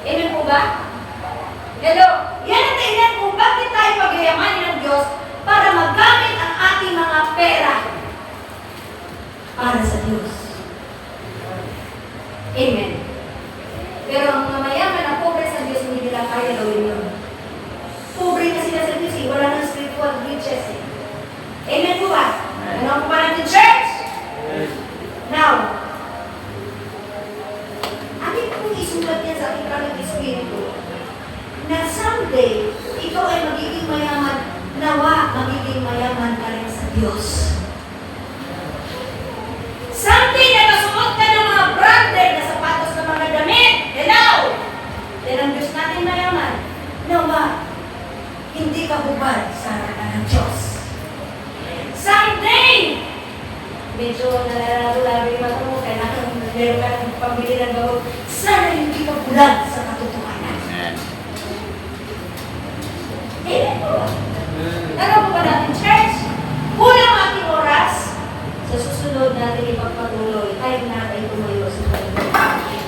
S1: Amen po ba? Hello? Yan ang dahilan kung bakit tayo pagyayamanin ng Diyos para magamit ang ating mga pera para sa Diyos. Amen. Pero ang mga mayaman na pobre sa Diyos, hindi nila kaya gawin yun. Pobre na sila sa Diyos, wala nang spiritual riches. Amen po ba? Ano po ba natin, church? Now, amin pong isulat niya sa ating kalang espiritu na someday, ikaw ay magiging mayaman, nawa magiging mayaman ka rin sa Diyos. Someday, nakasuot ka ng mga branded na sapatos ng mga damit. Hello! Yan ang Diyos natin mayaman. Nawa, hindi ka hubad sa harapan ng Diyos. Someday, medyo nalalaro-laro yung mata mo, kailangan meron ka ng pambili ng gamot. Sana hindi ka bulag sa katotohanan.
S2: Amen.
S1: Amen po. Ano po ba natin, church? Kulang ating oras. Sa susunod natin ipagpatuloy, tayo natin tumayo sa Panginoon.